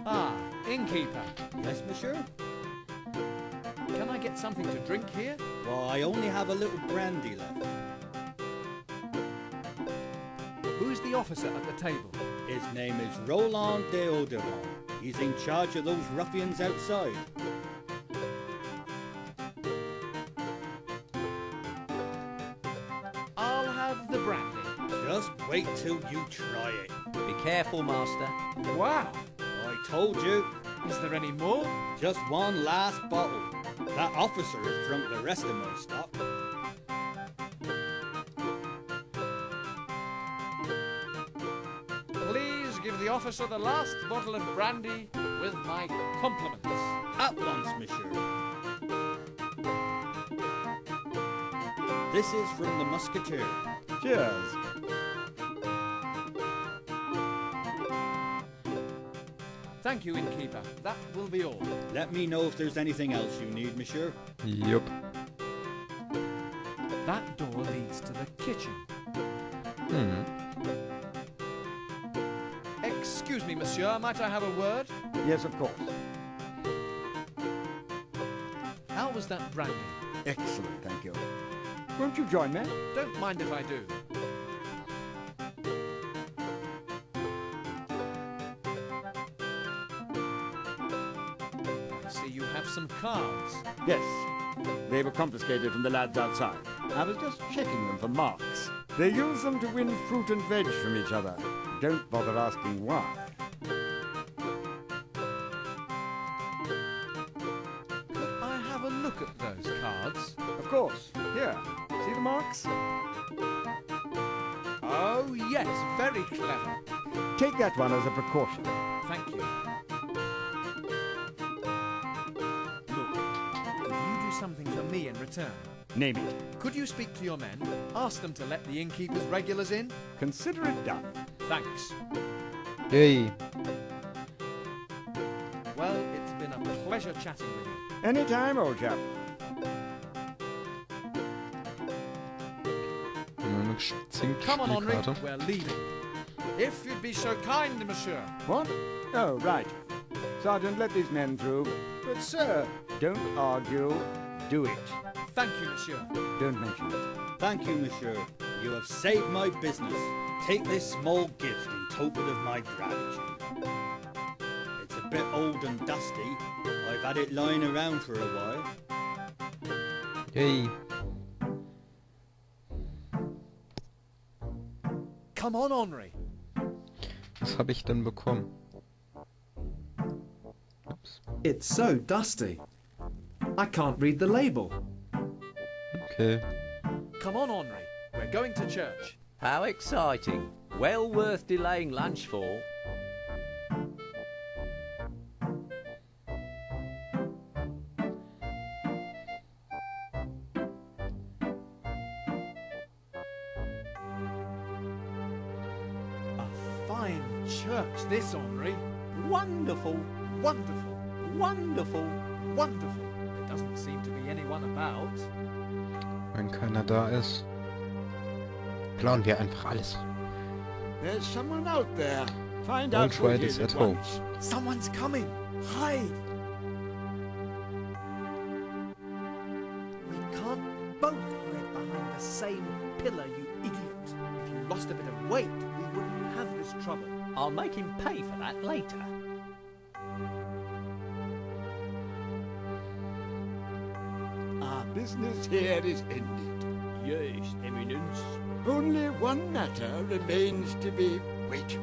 Ah, innkeeper. Yes, monsieur? Can I get something to drink here? Well, I only have a little brandy left. Who's the officer at the table? His name is Roland d'Auderon. He's in charge of those ruffians outside. I'll have the brandy. Just wait till you try it. Be careful, master. Wow. I told you. Is there any more? Just one last bottle. That officer has drunk the rest of my stock. Please give the officer the last bottle of brandy with my compliments. At once, monsieur. This is from the Musketeer. Cheers. Thank you, innkeeper. That will be all. Let me know if there's anything else you need, monsieur. Yup. That door leads to the kitchen. Excuse me, monsieur. Might I have a word? Yes, of course. How was that brandy? Excellent, thank you. Won't you join me? Don't mind if I do. I see you have some cards. Yes. They were confiscated from the lads outside. I was just checking them for marks. They use them to win fruit and veg from each other. Don't bother asking why. Could I have a look at those cards? Of course. Here. See the marks? Oh, yes. Very clever. Take that one as a precaution. Thank you. Look, will you do something for me in return? Name it. Could you speak to your men? Ask them to let the innkeeper's regulars in? Consider it done. Thanks. Yay. Well, it's been a pleasure chatting with you. Anytime, old chap. Eine Come on, Henri. Zinkspielkarte. We're leaving. If you'd be so kind, monsieur. What? Oh, right. Sergeant, let these men through. But, sir, don't argue. Do it. Thank you, monsieur. Don't mention it. Thank you, monsieur. You have saved my business. Take this small gift in token of my gratitude. It's a bit old and dusty. I've had it lying around for a while. Yay. Come on, Henri. Was habe ich denn bekommen? Ups. It's so dusty. I can't read the label. Okay. Come on, Henri. We're going to church. How exciting. Well worth delaying lunch for. A fine church, this, Henri. Wonderful, Wonderful. wonderful. Wonderful. There doesn't seem to be anyone about. Wenn keiner da ist, klauen wir einfach alles. There's someone out there. Find Don't out who try it this is at at home. once. Someone's coming. Hide. We can't both hide behind the same pillar, you idiot. If you lost a bit of weight, we wouldn't have this trouble. I'll make him pay for that later. Our business here is ended. Yes, Eminence. Only one matter remains to be... Wait.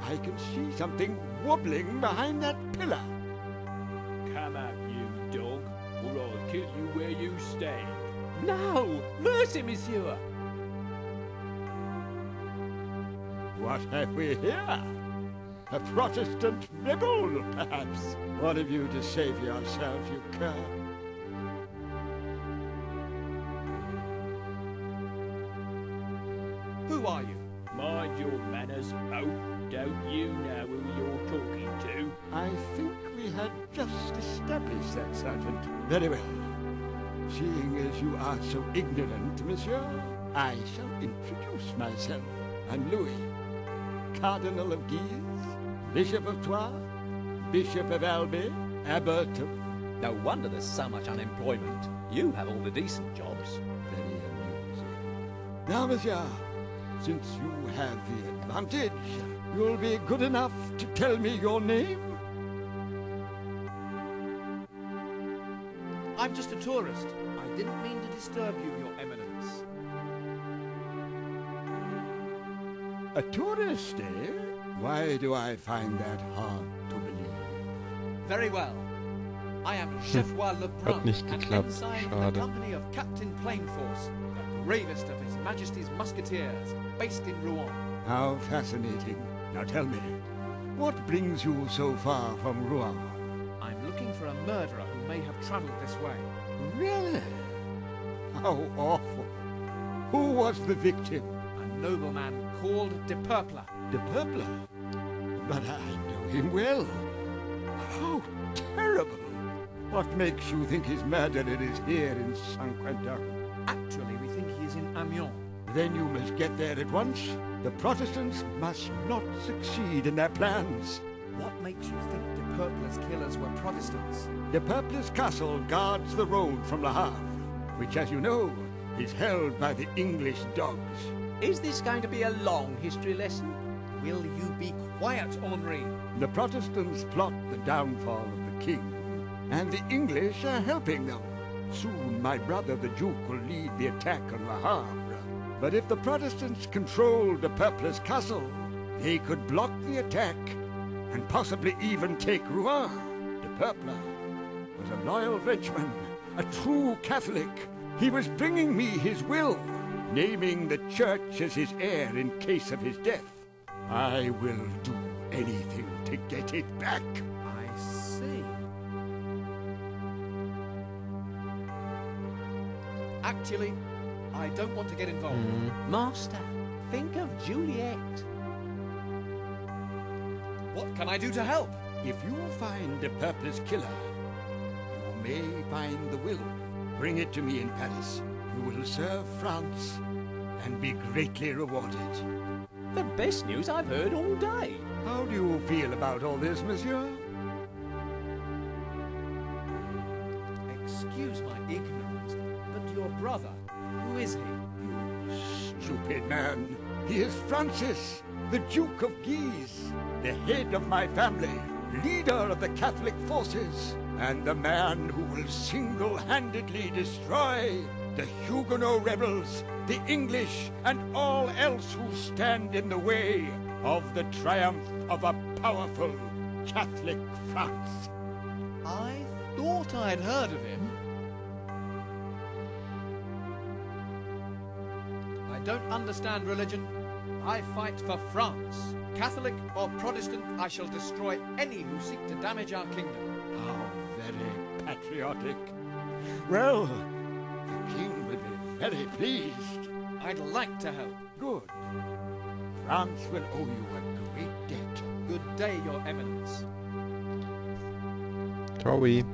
I can see something wobbling behind that pillar. Come out, you dog, or I'll kill you where you stand. No! Mercy, monsieur! What have we here? A Protestant rebel, perhaps? What have you to say for yourself, you cur? Who are you? Mind your manners, oh. Don't you know who you're talking to? I think we had just established that, Sergeant. Very well. Seeing as you are so ignorant, monsieur, I shall introduce myself. I'm Louis, Cardinal of Guise, Bishop of Troyes, Bishop of Albi, Abbot of... No wonder there's so much unemployment. You have all the decent jobs. Very amusing. Now, monsieur, since you have the advantage, you'll be good enough to tell me your name? I'm just a tourist. I didn't mean to disturb you, Your Eminence. A tourist, eh? Why do I find that hard to believe? Very well. I am Chef-Roi Lebrun, nicht an geklappt. ensign of Schade. the company of Captain Plainforce, the bravest of His Majesty's Musketeers, based in Rouen. How fascinating. Now tell me, what brings you so far from Rouen? I'm looking for a murderer who may have travelled this way. Really? How awful. Who was the victim? A nobleman called De Purpler. De Purpler? But I know him well. How terrible. What makes you think his murderer is here in Saint-Quentin? Actually, we think he is in Amiens. Then you must get there at once. The Protestants must not succeed in their plans. What makes you think De Purpler's killers were Protestants? De Purpler's castle guards the road from Le Havre, which, as you know, is held by the English dogs. Is this going to be a long history lesson? Will you be quiet, Henri? The Protestants plot the downfall of the king, and the English are helping them. Soon my brother the Duke will lead the attack on Le Havre. But if the Protestants control De Purpler's castle, they could block the attack and possibly even take Rouen. De Purpler was a loyal Frenchman, a true Catholic. He was bringing me his will, naming the church as his heir in case of his death. I will do anything to get it back. I see. Actually, I don't want to get involved. Master, think of Juliet. What can I do to help? If you find De Purpler's killer, you may find the will. Bring it to me in Paris. You will serve France and be greatly rewarded. The best news I've heard all day. How do you feel about all this, monsieur? Excuse my ignorance, but your brother, who is he? You stupid man. He is Francis, the Duke of Guise, the head of my family, leader of the Catholic forces, and the man who will single-handedly destroy the Huguenot rebels, the English, and all else who stand in the way of the triumph of a powerful Catholic France. I thought I'd heard of him. I don't understand religion. I fight for France. Catholic or Protestant, I shall destroy any who seek to damage our kingdom. How very patriotic. Well, the king will be very pleased. I'd like to help. Good. France will owe you a great debt. Good day, Your Eminence. Sorry.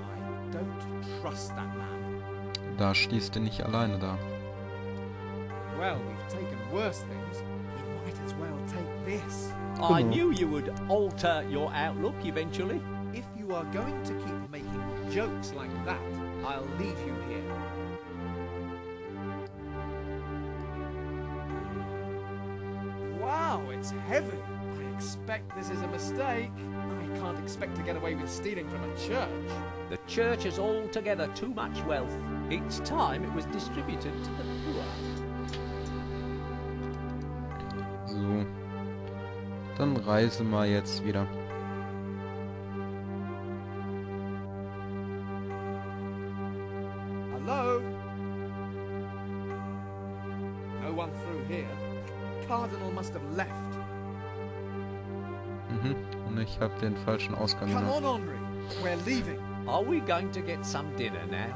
I don't trust that man. Da stehst du nicht alleine da. Well, we've taken worse things. We might as well take this. I knew you would alter your outlook eventually. If you are going to keep making jokes like that, I'll leave you here. Wow, it's heavy. I expect this is a mistake. I can't expect to get away with stealing from a church. The church has altogether too much wealth. It's time it was distributed to the poor. So. Dann reisen wir jetzt wieder. Hello? No one through here. Cardinal must have left. Und ich habe den falschen Ausgang Come genommen. on, Henri. We're leaving. Are we going to get some dinner now?